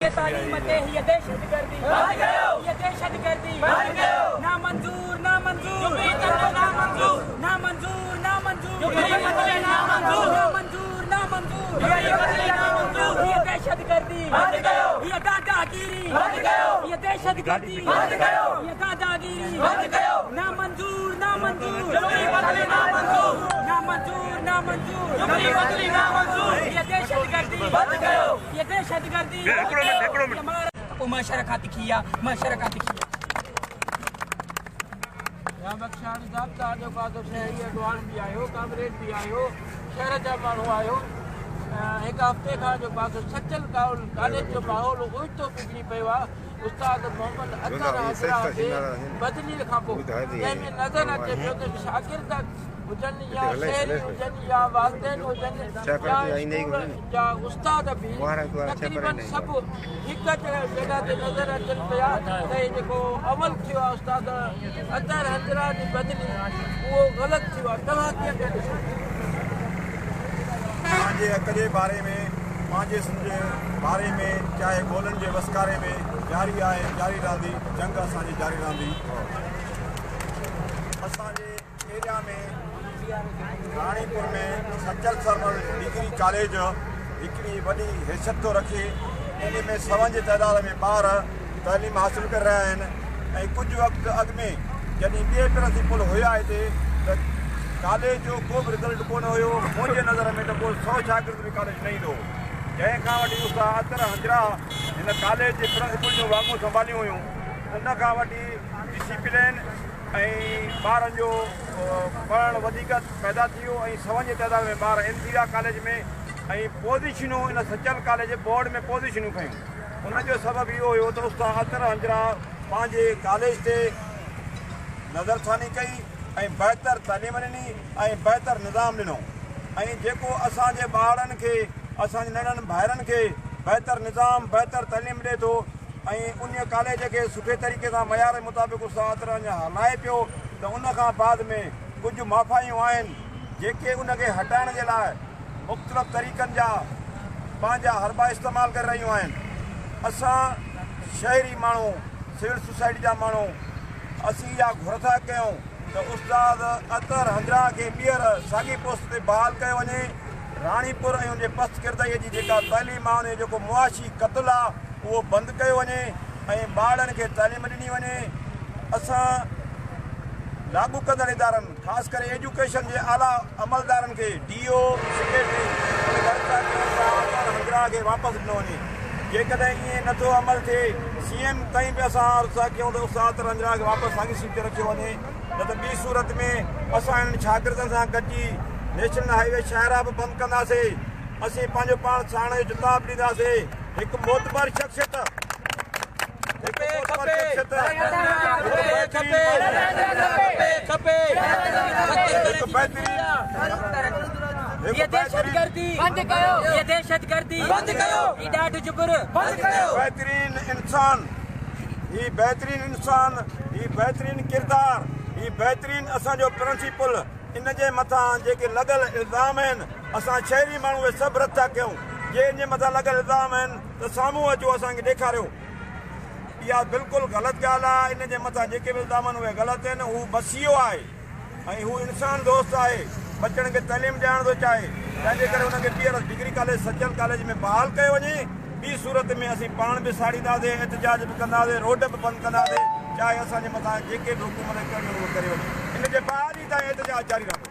के तालीम ते ये दहशतगर्दी ये दहशतगर्दी ना मंजूर ना मंजूर ना मंजूर ना मंजूर ना मंजूर ना मंजूर ना मंजूर ये दहशतगर्दी ये दादागिरी ये दहशतगर्दी ये दादागिरी ना मंजूर ना मंजूर ना मंजूर ना मंजूर ना मंजूर ना मंजूर ये दहशतगर्दी ये दहशतगर्दी मशरकत किया यहाँ बख्शानी ज़ाब्ता जो पासो शहरी अडवान भी आयो कामरेज भी आयो शहर जा माण्हू आयो एक हफ़्ते खां जो पासो सचल कॉलेज जो माहौल उल्टो बिगड़ी पियो आहे उस्ताद मोहम्मद अतर हज़रा खे बदली खां पोइ जंहिंमें नज़र अचे पियो त शागिर्द हुजनि या शहरी हुजनि या वालदेन हुजनि या उस्ताद बि तक़रीबन सभु हिकु जॻह ते नज़र अचनि पिया त हे जेको अमल थियो आहे उस्ताद अतर हज़रा जी बदली उहो ग़लति थियो आहे तव्हां कीअं पिया ॾिसो पंहिंजे हक़ जे बारे में पंहिंजे सिंध जे बारे में चाहे ॻोल्हनि जे वसकारे में जारी आहे जारी रहंदी जंग असांजी जारी रहंदी असांजे एरिया में राणीपुर में सचल सरमल डिग्री कॉलेज हिकिड़ी वॾी हैसियत थो रखे इन में सवनि जी तइदाद में ॿार तइलीम हासिल करे रहिया आहिनि ऐं कुझु वक़्तु अॻु में जॾहिं ॿिए प्रिंसिपल हुया हिते त कॉलेज जो को बि रिज़ल्ट कोन हुयो मुंहिंजे नज़र में त पोइ 100 शागिर्द बि कॉलेज न ईंदो जंहिंखां वठी उस्ताद अतर हज़रा हिन कॉलेज जे प्रिंसिपल जो वाॻो संभालियूं हुयूं उन खां वठी डिसिप्लिन ऐं ॿारनि जो पढ़णु वधीक पैदा थी वियो ऐं 100 जी तइदाद में ॿार इन थी विया कॉलेज में ऐं पोज़ीशनूं इन सचल कॉलेज बोर्ड में पोज़ीशनूं खयूं उनजो सबबु इहो हुयो त उस्ताद अतर हज़रा पंहिंजे कॉलेज ते नज़रसानी कई ऐं बहितर तालीम ॾिनी ऐं बहितर निज़ाम ॾिनो ऐं जेको असांजे ॿारनि खे असांजे नंढनि भाइरनि खे बहितर निज़ाम बहितर तालीम ॾिए थो ऐं उन कॉलेज खे सुठे तरीक़े सां मयार जे मुताबिक़ उस्ताद अतर अञा हलाए पियो त उनखां बाद में कुझु माफ़ायूं आहिनि जेके उनखे हटाइण जे लाइ मुख़्तलिफ़ तरीक़नि जा पंहिंजा हरबा इस्तेमालु करे रहियूं आहिनि असां शहरी माण्हू सिविल सोसाइटी जा माण्हू असीं इहा घुर था कयूं त उस्ताद अतर हज़रा खे ॿीहर साॻी पोस्ट ते बहाल कयो वञे राणीपुर ऐं उनजे पस्त किरदाईअ जी जेका तइलीम आहे उन जेको मुआशी क़तल आहे उहो बंदि कयो वञे ऐं ॿारनि खे तइलीम ॾिनी वञे असां लागू कंदड़ इदारनि ख़ासि करे एजुकेशन जे आला अमलदारनि खे DO सेक्रेटरी अतर हज़रा खे वापसि ॾिनो वञे जेकॾहिं ईअं नथो अमल थिए CM ताईं बि असां अर्ज़ु था कयूं त उस्ताद अतर हज़रा खे वापसि साॻी सीट ते रखियो वञे न त ॿी सूरत में असां हिननि शागिर्दनि सां गॾिजी नेशनल हाईवे शाहरा बि बंदि कंदासीं असीं पंहिंजो पाण साण जो जुताब ॾींदासीं हिकु मोतबर शख़्सियत ये दहशतगर्दी बंद कयो ये दहशतगर्दी बंद कयो ये ॾाढो जुबर बंद कयो बेहतरीन इंसान ही बेहतरीन किरदार ही बेहतरीन असांजो प्रिंसिपल इन जे मथां जेके लॻल इल्ज़ाम आहिनि असां शहरी माण्हू उहे सभु रद्द था कयूं जे इन जे मथां लॻल इल्ज़ाम आहिनि त साम्हूं अचो असांखे ॾेखारियो इहा बिल्कुलु ग़लति ॻाल्हि आहे इन जे मथां जेके बि इल्ज़ाम आहिनि उहे ग़लति आहिनि हू बसियो आहे ऐं हू इंसान दोस्त आहे बचनि खे तइलीम ॾियण थो चाहे तंहिंजे करे हुनखे ॿीहर डिग्री कॉलेज सचल कॉलेज में बहाल कयो वञे ॿी सूरत में असीं पाण बि साड़ींदासीं एहतजाज बि कंदासीं रोड बि बंदि कंदासीं चाहे असांजे मथां जेके बि हुकूमत करिणो उहो करे वञे इन जे ॿाहिरि ई ताईं एहतजाज जारी रहंदो